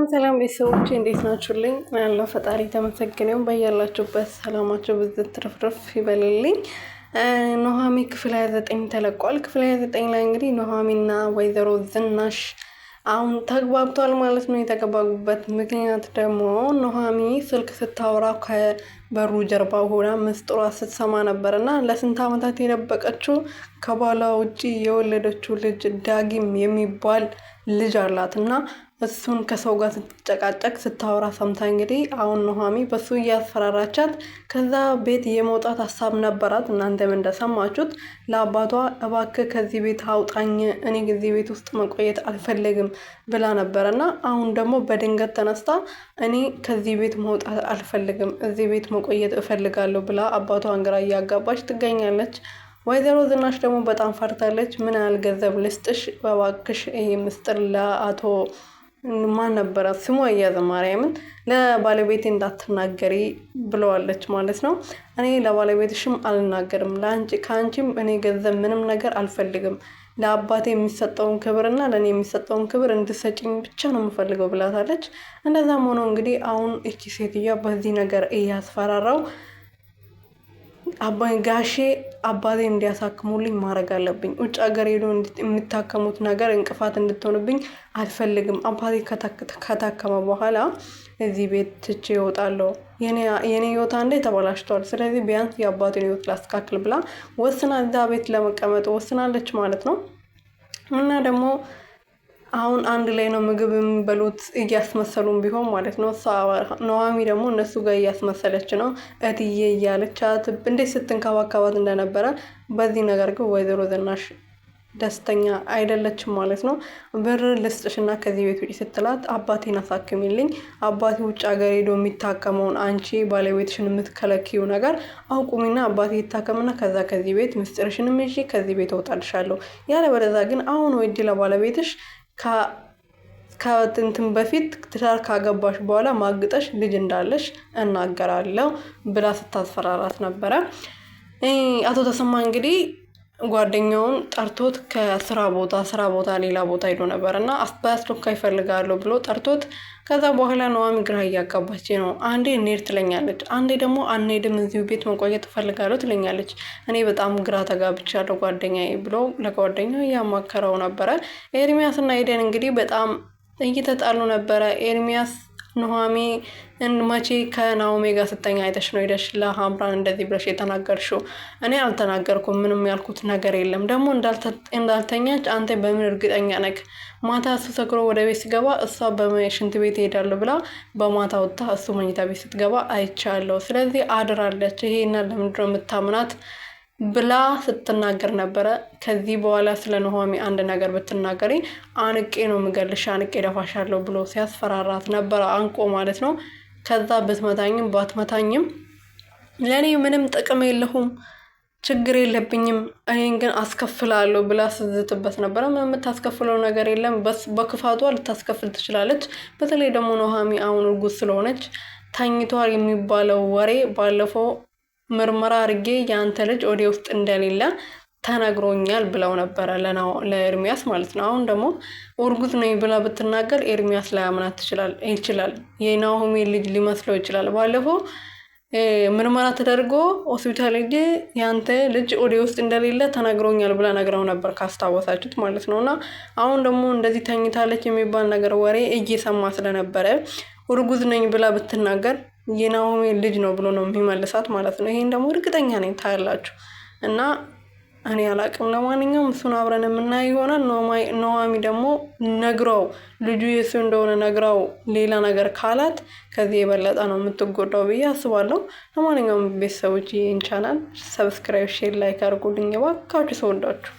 ሰላም ቤተሰቦቼ እንዴት ናችሁልኝ? ያለው ፈጣሪ ተመሰግነው። በያላችሁበት ሰላማችሁ ብዝት ትርፍርፍ ይበልልኝ። ኑሃሚ ክፍል 29 ተለቋል። ክፍል 29 ላይ እንግዲህ ኑሃሚና ወይዘሮ ዝናሽ አሁን ተግባብቷል ማለት ነው። የተገባቡበት ምክንያት ደግሞ ኑሃሚ ስልክ ስታወራ ከበሩ ጀርባ ሆና ምስጢሯ ስትሰማ ነበርና ለስንት ዓመታት የደበቀችው ከባሏ ውጪ የወለደችው ልጅ ዳጊም የሚባል ልጅ አላትና እሱን ከሰው ጋር ስትጨቃጨቅ ስታወራ ሰምታ እንግዲህ አሁን ኑሃሚ በሱ እያስፈራራቻት ከዛ ቤት የመውጣት ሀሳብ ነበራት። እናንተም እንደሰማችሁት ለአባቷ እባክህ ከዚህ ቤት አውጣኝ፣ እኔ ከዚህ ቤት ውስጥ መቆየት አልፈልግም ብላ ነበረና አሁን ደግሞ በድንገት ተነስታ እኔ ከዚህ ቤት መውጣት አልፈልግም፣ እዚህ ቤት መቆየት እፈልጋለሁ ብላ አባቷን ግራ እያጋባች ትገኛለች። ወይዘሮ ዝናሽ ደግሞ በጣም ፈርታለች። ምን ያህል ገንዘብ ልስጥሽ እባክሽ ይሄ ምስጢር ለአቶ ማን ነበረ ስሙ አያዘ ማርያምን ለባለቤቴ እንዳትናገሪ ብለዋለች ማለት ነው። እኔ ለባለቤትሽም አልናገርም፣ ከአንቺም እኔ ገንዘብ ምንም ነገር አልፈልግም፣ ለአባቴ የሚሰጠውን ክብርና ለእኔ የሚሰጠውን ክብር እንድሰጭኝ ብቻ ነው የምፈልገው ብላታለች። እንደዛም ሆኖ እንግዲህ አሁን እቺ ሴትያ በዚህ ነገር እያስፈራራው ጋሼ አባቴ እንዲያሳክሙልኝ ማድረግ አለብኝ፣ ውጭ ሀገር ሄዶ የሚታከሙት ነገር እንቅፋት እንድትሆንብኝ አልፈልግም፣ አባቴ ከታከመ በኋላ እዚህ ቤት ትቼ እወጣለሁ፣ የኔ ህይወት አንዴ ተበላሽቷል፣ ስለዚህ ቢያንስ የአባቴን ህይወት ላስተካክል ብላ ወስና እዛ ቤት ለመቀመጥ ወስናለች ማለት ነው። እና ደግሞ አሁን አንድ ላይ ነው ምግብ የሚበሉት እያስመሰሉም ቢሆን ማለት ነው። ኑሃሚ ደግሞ እነሱ ጋር እያስመሰለች ነው እትዬ እያለቻት እንዴት ስትንከባከባት እንደነበረ። በዚህ ነገር ግን ወይዘሮ ዝናሽ ደስተኛ አይደለችም ማለት ነው። ብር ልስጥሽና ከዚህ ቤት ውጪ ስትላት አባቴን አሳክሚልኝ፣ አባቴ ውጭ ሀገር ሄዶ የሚታከመውን አንቺ ባለቤትሽን የምትከለኪው ነገር አውቁሚና አባቴ ይታከምና ከዚህ ቤት ምስጢርሽንም ይዤ ከዚህ ቤት እወጣልሻለሁ፣ ያለበለዚያ ግን አሁን ወይዲ ለባለቤትሽ ከትንትን በፊት ትዳር ካገባሽ በኋላ ማግጠሽ ልጅ እንዳለሽ እናገራለሁ ብላ ስታስፈራራት ነበረ። አቶ ተሰማ እንግዲህ ጓደኛውን ጠርቶት ከስራ ቦታ ሌላ ቦታ ሄዶ ነበር እና በአስቸኳይ እፈልጋለሁ ብሎ ጠርቶት ከዛ በኋላ ኑሃሚ ግራ እያጋባች ነው። አንዴ እንሂድ ትለኛለች፣ አንዴ ደግሞ አንሄድም እዚሁ ቤት መቆየት እፈልጋለሁ ትለኛለች። እኔ በጣም ግራ ተጋብቻለሁ ጓደኛዬ ብሎ ለጓደኛው እያማከረው ነበረ። ኤርሚያስ እና ኤደን እንግዲህ በጣም እየተጣሉ ነበረ። ኤርሚያስ ኑሃሚ መቼ ከናኦሚ ጋር ስተኛ አይተሽ ነው ሄደሽ ለሀምራን እንደዚህ ብለሽ የተናገርሽው? እኔ አልተናገርኩም፣ ምንም ያልኩት ነገር የለም። ደግሞ እንዳልተኛች አንተ በምን እርግጠኛ ነክ? ማታ እሱ ሰክሮ ወደ ቤት ሲገባ እሷ በሽንት ቤት ሄዳለሁ ብላ በማታ ወጥታ እሱ መኝታ ቤት ስትገባ አይቻለሁ። ስለዚህ አድራለች። ይሄና ለምንድን ነው የምታምናት ብላ ስትናገር ነበረ። ከዚህ በኋላ ስለ ኑሃሚ አንድ ነገር ብትናገሪ አንቄ ነው ምገልሽ፣ አንቄ ደፋሻለሁ ብሎ ሲያስፈራራት ነበረ፣ አንቆ ማለት ነው። ከዛ ብትመታኝም ባትመታኝም ለእኔ ምንም ጥቅም የለሁም፣ ችግር የለብኝም፣ እኔን ግን አስከፍላለሁ ብላ ስዝትበት ነበረ። ምንም የምታስከፍለው ነገር የለም፣ በክፋቷ ልታስከፍል ትችላለች። በተለይ ደግሞ ኑሃሚ አሁን እርጉዝ ስለሆነች ተኝቷል የሚባለው ወሬ ባለፈው ምርመራ አድርጌ የአንተ ልጅ ወደ ውስጥ እንደሌለ ተነግሮኛል ብለው ነበረ ለኤርሚያስ ማለት ነው። አሁን ደግሞ እርጉዝ ነኝ ብላ ብትናገር ኤርሚያስ ላያምናት ይችላል። የናኦሚ ልጅ ሊመስለው ይችላል። ባለፈው ምርመራ ተደርጎ ሆስፒታል ሄጄ የአንተ ልጅ ወደ ውስጥ እንደሌለ ተነግሮኛል ብላ ነግረው ነበር ካስታወሳችሁት ማለት ነው። እና አሁን ደግሞ እንደዚህ ተኝታለች የሚባል ነገር ወሬ እየሰማ ስለነበረ እርጉዝ ነኝ ብላ ብትናገር የናኦሚ ልጅ ነው ብሎ ነው የሚመልሳት ማለት ነው። ይሄን ደግሞ እርግጠኛ ነኝ ታያላችሁ። እና እኔ አላቅም። ለማንኛውም እሱን አብረን የምናይ ይሆናል። ኑሃሚ ደግሞ ነግራው ልጁ የሱ እንደሆነ ነግራው ሌላ ነገር ካላት ከዚህ የበለጠ ነው የምትጎዳው ብዬ አስባለሁ። ለማንኛውም ቤተሰቦች ይህን ቻናል ሰብስክራይብ፣ ሼር፣ ላይክ አድርጉልኝ እባካችሁ። ሰወዳችሁ